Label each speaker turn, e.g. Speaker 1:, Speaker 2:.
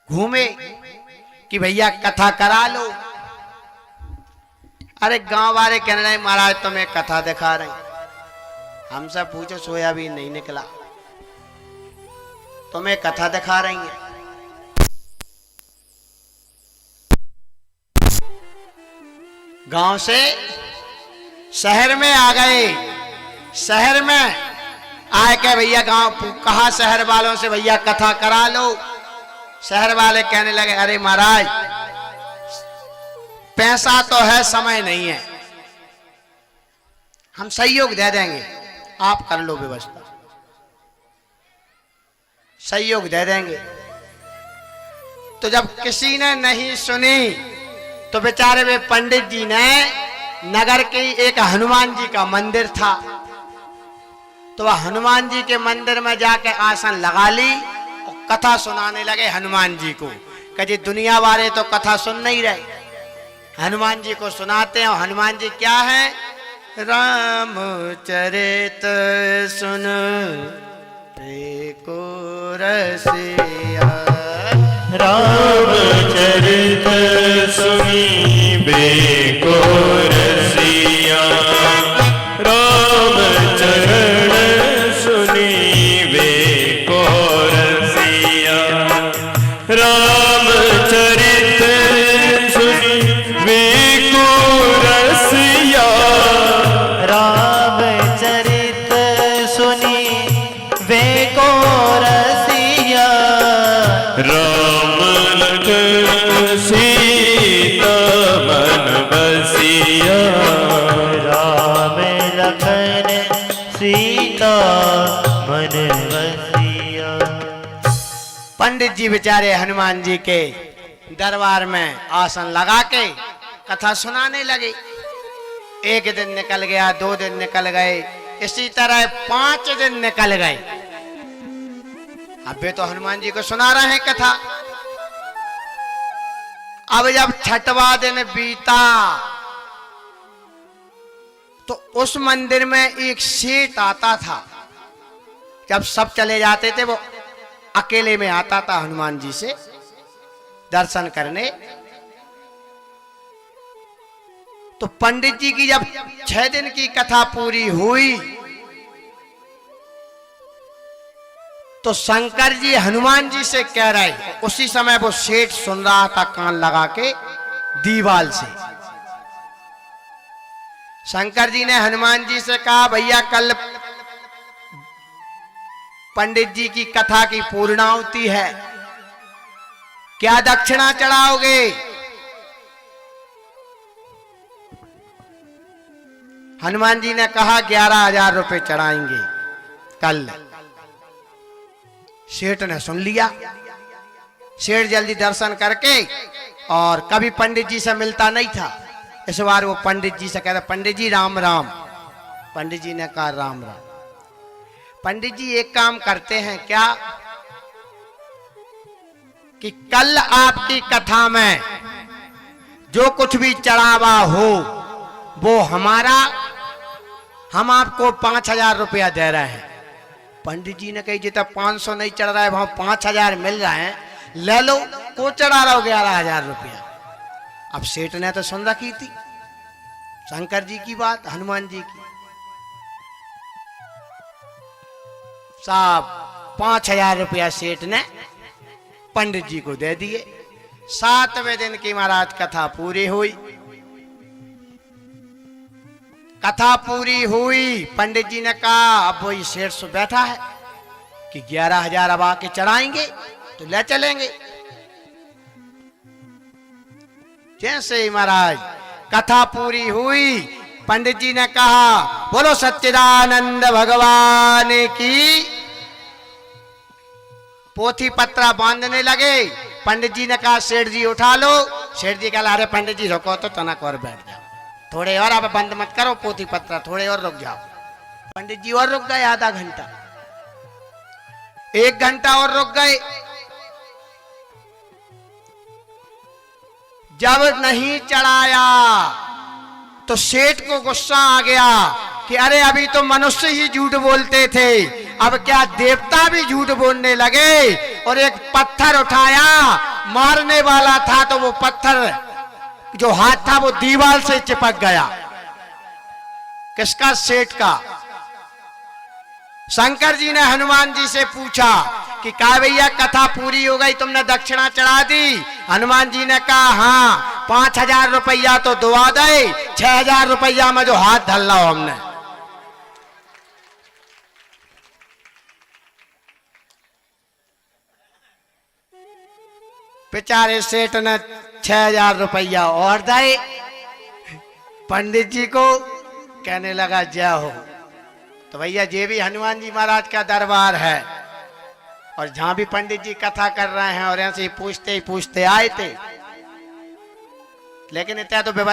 Speaker 1: घूमे कि भैया कथा करा लो। अरे गांव वाले कहने लगे महाराज तुम्हें कथा दिखा रहे, हमसे पूछो सोयाबीन नहीं निकला, तुम्हें कथा दिखा रही है। गांव से शहर में आ गए। शहर में आए के भैया गांव कहा शहर वालों से भैया कथा करा लो। शहर वाले कहने लगे अरे महाराज पैसा तो है समय नहीं है, हम सहयोग दे देंगे, आप कर लो व्यवस्था, सहयोग दे देंगे। तो जब किसी ने नहीं सुनी तो बेचारे वे पंडित जी ने नगर के एक हनुमान जी का मंदिर था, तो वह हनुमान जी के मंदिर में जाके आसन लगा ली और कथा सुनाने लगे हनुमान जी को। कहे दुनिया वाले तो कथा सुन नहीं रहे, हनुमान जी को सुनाते हैं। और हनुमान जी क्या है? रामचरित सुन को रसिया,
Speaker 2: रामचरित सुनी बेको रसिया, राम चरण सुनी बेको रसिया, रामचरित सुनी बेको रसिया,
Speaker 3: रामचरित सुनी बेको रसिया,
Speaker 2: राम लखन सीता मन बसिया,
Speaker 3: राम लखन सीता मन बसिया।
Speaker 1: पंडित जी बेचारे हनुमान जी के दरबार में आसन लगा के कथा सुनाने लगे। एक दिन निकल गया, 2 दिन निकल गए, इसी तरह 5 दिन निकल गए। अब वे तो हनुमान जी को सुना रहे हैं कथा। अब जब 6वां दिन बीता तो उस मंदिर में एक सेठ आता था। जब सब चले जाते थे वो अकेले में आता था हनुमान जी से दर्शन करने। तो पंडित जी की जब 6 दिन की कथा पूरी हुई तो शंकर जी हनुमान जी से कह रहे, उसी समय वो सेठ सुन रहा था कान लगा के दीवाल से। शंकर जी ने हनुमान जी से कहा भैया कल पंडित जी की कथा की पूर्णाहुति है, क्या दक्षिणा चढ़ाओगे? हनुमान जी ने कहा 11,000 रुपए चढ़ाएंगे कल। सेठ ने सुन लिया। सेठ जल्दी दर्शन करके, और कभी पंडित जी से मिलता नहीं था, इस बार वो पंडित जी से कहता पंडित जी राम राम। पंडित जी ने कहा राम राम। पंडित जी एक काम करते हैं क्या कि कल आपकी कथा में जो कुछ भी चढ़ावा हो वो हमारा, हम आपको 5,000 रुपया दे रहे हैं। पंडित जी ने कही जितना 500 नहीं चढ़ रहा है वहां 5,000 मिल रहा है, ले लो, को चढ़ा रहा हो 11,000 रुपया। अब सेठ ने तो सुन रखी थी शंकर जी की बात, हनुमान जी की। साहब 5,000 रुपया सेठ ने पंडित जी को दे दिए। 7वें दिन की महाराज कथा पूरी हुई। कथा पूरी हुई, पंडित जी ने कहा अब वही सेठ से बैठा है कि 11,000 अब आके चढ़ाएंगे तो ले चलेंगे। जैसे ही महाराज कथा पूरी हुई, पंडित जी ने कहा बोलो सच्चिदानंद भगवान की। पोथी पत्रा बांधने लगे। पंडित जी ने कहा सेठ जी उठा लो। सेठ जी कहा अरे पंडित जी रुको तो तनक और बैठ जाओ, थोड़े और, अब बंद मत करो पोथी पत्रा, थोड़े और रुक जाओ। पंडित जी और रुक गए, आधा घंटा, 1 घंटा और रुक गए। जब नहीं चढ़ाया तो सेठ को गुस्सा आ गया कि अरे अभी तो मनुष्य ही झूठ बोलते थे, अब क्या देवता भी झूठ बोलने लगे। और एक पत्थर उठाया, मारने वाला था तो वो पत्थर जो हाथ था वो दीवार से चिपक गया। किसका? सेठ का। शंकर जी ने हनुमान जी से पूछा कि का भैया कथा पूरी हो गई, तुमने दक्षिणा चढ़ा दी? हनुमान जी ने कहा हाँ, 5,000 रुपया तो दुआ दे, 6,000 रुपया में जो हाथ धल लो हमने। बेचारे सेठ ने 6,000 रुपया और दे पंडित जी को, कहने लगा जय हो। तो भैया ये भी हनुमान जी महाराज का दरबार है, और जहां भी पंडित जी कथा कर रहे हैं और ऐसे ही पूछते आए थे, लेकिन इतना तो व्यवस्था